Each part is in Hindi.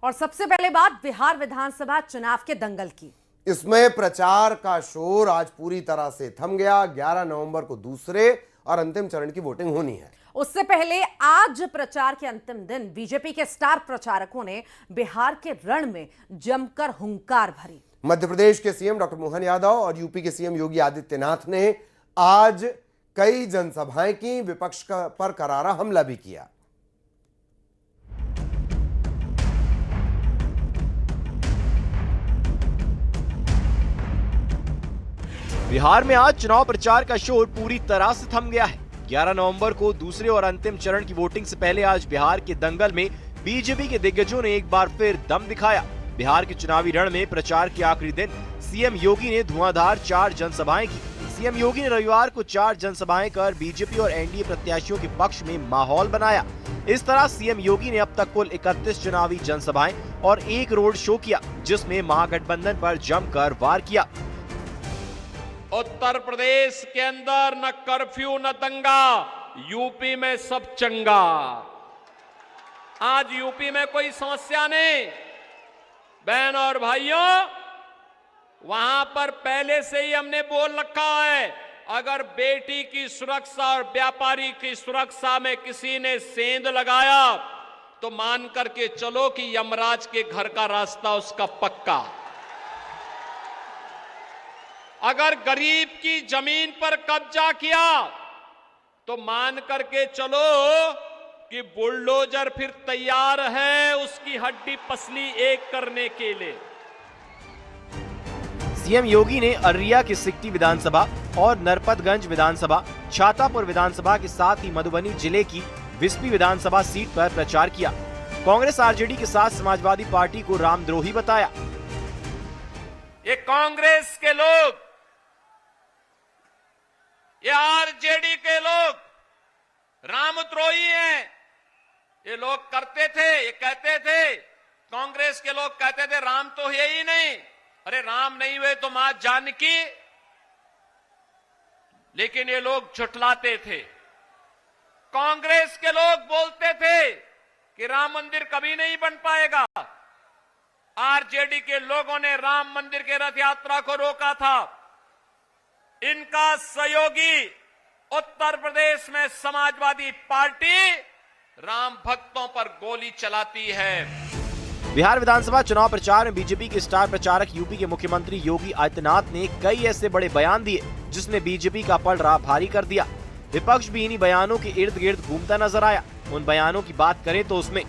और सबसे पहले बात बिहार विधानसभा चुनाव के दंगल की। इसमें प्रचार का शोर आज पूरी तरह से थम गया। 11 नवंबर को दूसरे और अंतिम चरण की वोटिंग होनी है। उससे पहले आज प्रचार के अंतिम दिन बीजेपी के स्टार प्रचारकों ने बिहार के रण में जमकर हुंकार भरी। मध्य प्रदेश के सीएम डॉक्टर मोहन यादव और यूपी के सीएम योगी आदित्यनाथ ने आज कई जनसभाएं की, विपक्ष पर करारा हमला भी किया। बिहार में आज चुनाव प्रचार का शोर पूरी तरह से थम गया है। 11 नवंबर को दूसरे और अंतिम चरण की वोटिंग से पहले आज बिहार के दंगल में बीजेपी के दिग्गजों ने एक बार फिर दम दिखाया। बिहार के चुनावी रण में प्रचार के आखिरी दिन सीएम योगी ने धुआंधार 4 जनसभाएं की। सीएम योगी ने रविवार को 4 जनसभाएं कर बीजेपी और एनडीए प्रत्याशियों के पक्ष में माहौल बनाया। इस तरह सीएम योगी ने अब तक कुल 31 चुनावी जनसभाएं और 1 रोड शो किया, जिसमें महागठबंधन पर जमकर वार किया। उत्तर प्रदेश के अंदर न कर्फ्यू न दंगा, यूपी में सब चंगा। आज यूपी में कोई समस्या नहीं। बहन और भाइयों, वहां पर पहले से ही हमने बोल रखा है, अगर बेटी की सुरक्षा और व्यापारी की सुरक्षा में किसी ने सेंध लगाया तो मान करके चलो कि यमराज के घर का रास्ता उसका पक्का। अगर गरीब की जमीन पर कब्जा किया तो मान करके चलो कि बुलडोजर फिर तैयार है उसकी हड्डी पसली एक करने के लिए। सीएम योगी ने अररिया की सिकटी विधानसभा और नरपतगंज विधानसभा, छातापुर विधानसभा के साथ ही मधुबनी जिले की विस्पी विधानसभा सीट पर प्रचार किया। कांग्रेस आरजेडी के साथ समाजवादी पार्टी को रामद्रोही बताया। ये कांग्रेस के लोग, ये आरजेडी के लोग रामद्रोही हैं। ये लोग करते थे, ये कहते थे, कांग्रेस के लोग कहते थे राम तो है ही नहीं। अरे राम नहीं हुए तो मां जानकी। लेकिन ये लोग झुठलाते थे। कांग्रेस के लोग बोलते थे कि राम मंदिर कभी नहीं बन पाएगा। आरजेडी के लोगों ने राम मंदिर के रथ यात्रा को रोका था। इनका सहयोगी उत्तर प्रदेश में समाजवादी पार्टी राम भक्तों पर गोली चलाती है। बिहार विधानसभा चुनाव प्रचार में बीजेपी के स्टार प्रचारक यूपी के मुख्यमंत्री योगी आदित्यनाथ ने कई ऐसे बड़े बयान दिए जिसने बीजेपी का पलड़ा भारी कर दिया। विपक्ष भी इन्हीं बयानों के इर्द गिर्द घूमता नजर आया। उन बयानों की बात करें तो उसमें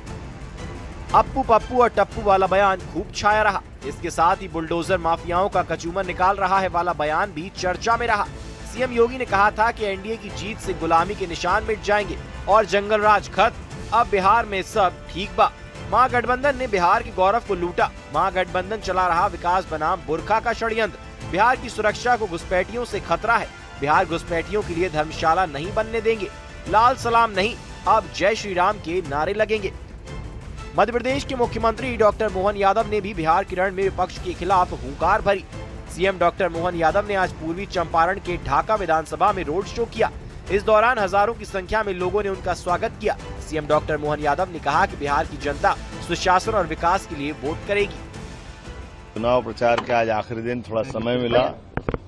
अप्पू पप्पू और टप्पू वाला बयान खूब छाया रहा। इसके साथ ही बुलडोजर माफियाओं का कचूमर निकाल रहा है वाला बयान भी चर्चा में रहा। सीएम योगी ने कहा था कि एनडीए की जीत से गुलामी के निशान मिट जाएंगे और जंगल राज खत्म, अब बिहार में सब ठीक बा। महागठबंधन ने बिहार के गौरव को लूटा। महागठबंधन चला रहा विकास बनाम बुरखा का षड्यंत्र। बिहार की सुरक्षा को घुसपैठियों से खतरा है। बिहार घुसपैठियों के लिए धर्मशाला नहीं बनने देंगे। लाल सलाम नहीं, अब जय श्री राम के नारे लगेंगे। मध्य प्रदेश के मुख्यमंत्री डॉक्टर मोहन यादव ने भी बिहार के रण में विपक्ष के खिलाफ हुंकार भरी। सीएम डॉक्टर मोहन यादव ने आज पूर्वी चंपारण के ढाका विधानसभा में रोड शो किया। इस दौरान हजारों की संख्या में लोगों ने उनका स्वागत किया। सीएम डॉक्टर मोहन यादव ने कहा कि बिहार की जनता सुशासन और विकास के लिए वोट करेगी। चुनाव प्रचार के आज आखिरी दिन थोड़ा समय मिला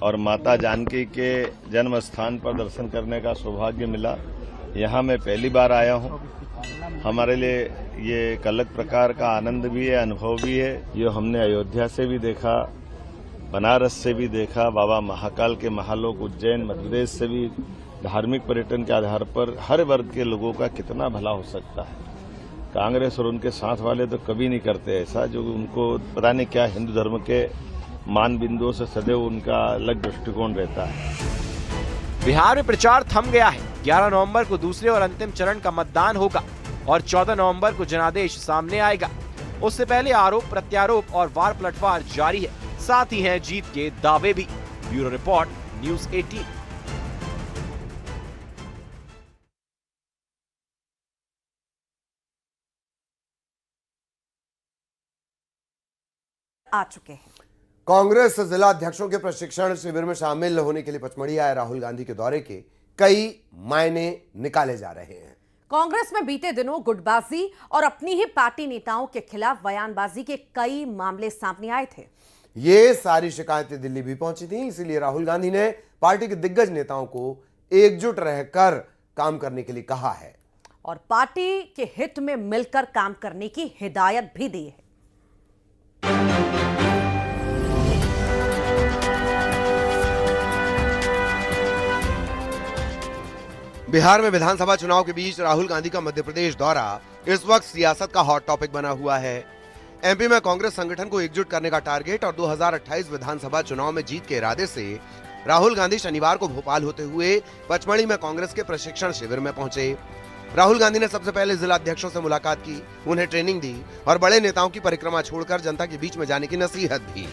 और माता जानकी के जन्म स्थान पर दर्शन करने का सौभाग्य मिला। यहाँ मैं पहली बार आया हूँ। हमारे लिए ये एक अलग प्रकार का आनंद भी है, अनुभव भी है। ये हमने अयोध्या से भी देखा, बनारस से भी देखा, बाबा महाकाल के महालोक उज्जैन मध्य प्रदेश से भी। धार्मिक पर्यटन के आधार पर हर वर्ग के लोगों का कितना भला हो सकता है। कांग्रेस और उनके साथ वाले तो कभी नहीं करते ऐसा, जो उनको पता नहीं क्या हिंदू धर्म के मान बिंदुओं से सदैव उनका अलग दृष्टिकोण रहता है। बिहार में प्रचार थम गया है। 11 नवंबर को दूसरे और अंतिम चरण का मतदान होगा और 14 नवंबर को जनादेश सामने आएगा। उससे पहले आरोप प्रत्यारोप और वार पलटवार जारी है। साथ ही हैं जीत के दावे भी। Bureau report, news 18। आ चुके हैं। कांग्रेस जिला अध्यक्षों के प्रशिक्षण शिविर में शामिल होने के लिए पचमढ़ी आए राहुल गांधी के दौरे के कई मायने निकाले जा रहे हैं। कांग्रेस में बीते दिनों गुटबाजी और अपनी ही पार्टी नेताओं के खिलाफ बयानबाजी के कई मामले सामने आए थे। ये सारी शिकायतें दिल्ली भी पहुंची थी, इसीलिए राहुल गांधी ने पार्टी के दिग्गज नेताओं को एकजुट रहकर काम करने के लिए कहा है और पार्टी के हित में मिलकर काम करने की हिदायत भी दी है। बिहार में विधानसभा चुनाव के बीच राहुल गांधी का मध्य प्रदेश दौरा इस वक्त सियासत का हॉट टॉपिक बना हुआ है। एमपी में कांग्रेस संगठन को एकजुट करने का टारगेट और 2028 विधानसभा चुनाव में जीत के इरादे से राहुल गांधी शनिवार को भोपाल होते हुए पचमढ़ी में कांग्रेस के प्रशिक्षण शिविर में पहुंचे। राहुल गांधी ने सबसे पहले जिला अध्यक्षों से मुलाकात की, उन्हें ट्रेनिंग दी और बड़े नेताओं की परिक्रमा छोड़कर जनता के बीच में जाने की नसीहत दी।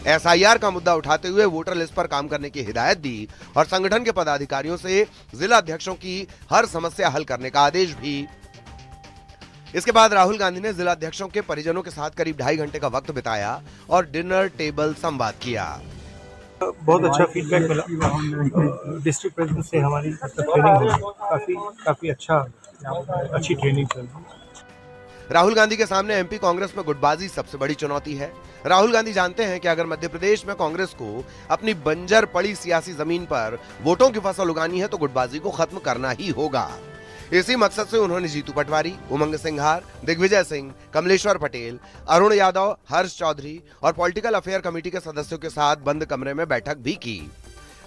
एसआईआर का मुद्दा उठाते हुए वोटर लिस्ट पर काम करने की हिदायत दी और संगठन के पदाधिकारियों से जिला अध्यक्षों की हर समस्या हल करने का आदेश भी। इसके बाद राहुल गांधी ने जिला अध्यक्षों के परिजनों के साथ करीब 2.5 घंटे का वक्त बिताया और डिनर टेबल संवाद किया। बहुत अच्छा फीडबैक मिला। डिस्ट्रिक्ट प्रेसिडेंट से हमारी ट्रेनिंग हुई, काफी अच्छी ट्रेनिंग चल रही। राहुल गांधी के सामने एमपी कांग्रेस में गुटबाजी सबसे बड़ी चुनौती है। राहुल गांधी जानते हैं कि अगर मध्य प्रदेश में कांग्रेस को अपनी बंजर पड़ी सियासी जमीन पर वोटों की फसल उगानी है तो गुटबाजी को खत्म करना ही होगा। इसी मकसद से उन्होंने जीतू पटवारी, उमंग सिंघार, दिग्विजय सिंह, कमलेश्वर पटेल, अरुण यादव, हर्ष चौधरी और पॉलिटिकल अफेयर कमेटी के सदस्यों के साथ बंद कमरे में बैठक भी की।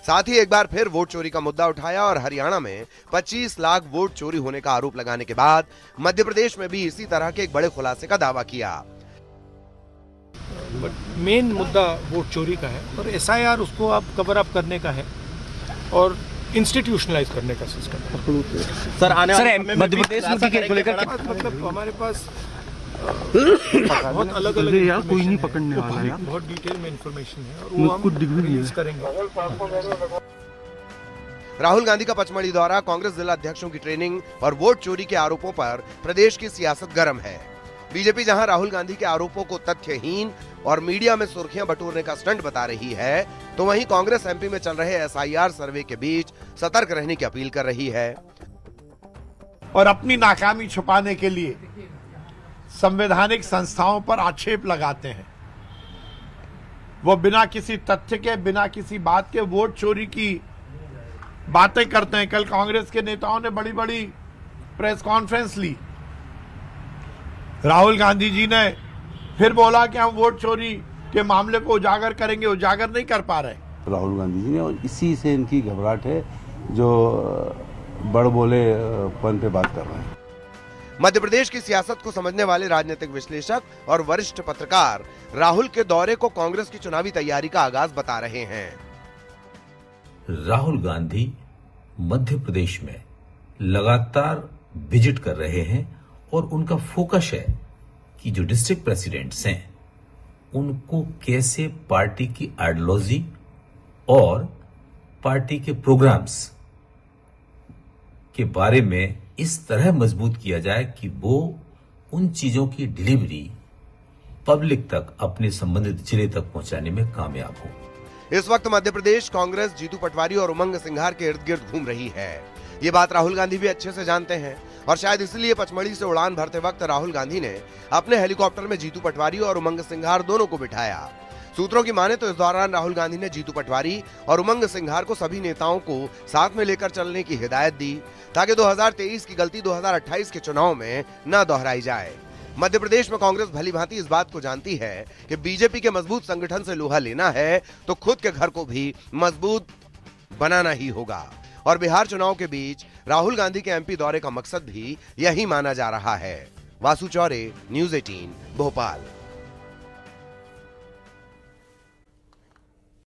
साथ ही एक बार फिर वोट चोरी का मुद्दा उठाया और हरियाणा में 25 लाख वोट चोरी होने का आरोप लगाने के बाद मध्य प्रदेश में भी इसी तरह के एक बड़े खुलासे का दावा किया। मेन मुद्दा वोट चोरी का है और एसआईआर उसको आप कवर अप करने का है और इंस्टीट्यूशनलाइज करने का सिस्टम। सर आने वाले मध्य प्रदेश को लेकर मतलब हमारे पास बहुत अलग अलग कोई नहीं पकड़ने वाला है, बहुत डिटेल में इंफॉर्मेशन है और वो हम रिलीज करेंगे। राहुल गांधी का पचमढ़ी दौरा, कांग्रेस जिला अध्यक्षों की ट्रेनिंग और वोट चोरी के आरोपों पर प्रदेश की सियासत गर्म है। बीजेपी जहां राहुल गांधी के आरोपों को तथ्यहीन और मीडिया में सुर्खियां बटोरने का स्टंट बता रही है, तो वहीं कांग्रेस एमपी में चल रहे एसआईआर सर्वे के बीच सतर्क रहने की अपील कर रही है और अपनी नाकामी छुपाने के लिए संवैधानिक संस्थाओं पर आक्षेप लगाते हैं। वो बिना किसी तथ्य के, बिना किसी बात के वोट चोरी की बातें करते हैं। कल कांग्रेस के नेताओं ने बड़ी बड़ी प्रेस कॉन्फ्रेंस ली। राहुल गांधी जी ने फिर बोला कि हम वोट चोरी के मामले को उजागर करेंगे, उजागर नहीं कर पा रहे राहुल गांधी जी ने, और इसी से इनकी घबराहट है जो बड़ बोले पन पे बात कर रहे हैं। मध्य प्रदेश की सियासत को समझने वाले राजनीतिक विश्लेषक और वरिष्ठ पत्रकार राहुल के दौरे को कांग्रेस की चुनावी तैयारी का आगाज बता रहे हैं। राहुल गांधी मध्य प्रदेश में लगातार विजिट कर रहे हैं और उनका फोकस है कि जो डिस्ट्रिक्ट प्रेसिडेंट्स हैं उनको कैसे पार्टी की आइडियोलॉजी और पार्टी के प्रोग्राम्स के बारे में इस तरह मजबूत किया जाए कि वो उन चीजों की डिलीवरी पब्लिक तक, अपने संबंधित जिले तक पहुंचाने में कामयाब हो। इस वक्त मध्य प्रदेश कांग्रेस जीतू पटवारी और उमंग सिंघार के इर्द गिर्द घूम रही है। ये बात राहुल गांधी भी अच्छे से जानते हैं और शायद इसलिए पचमढ़ी से उड़ान भरते वक्त राहुल गांधी ने अपने हेलीकॉप्टर में जीतू पटवारी और उमंग सिंघार दोनों को बिठाया। सूत्रों की माने तो इस दौरान राहुल गांधी ने जीतू पटवारी और उमंग सिंघार को सभी नेताओं को साथ में लेकर चलने की हिदायत दी ताकि 2023 की गलती 2028 के चुनाव में न दोहराई जाए। मध्य प्रदेश में कांग्रेस भली भांति इस बात को जानती है कि बीजेपी के मजबूत संगठन से लोहा लेना है तो खुद के घर को भी मजबूत बनाना ही होगा और बिहार चुनाव के बीच राहुल गांधी के एमपी दौरे का मकसद भी यही माना जा रहा है। वासु चौरे, न्यूज़ 18, भोपाल।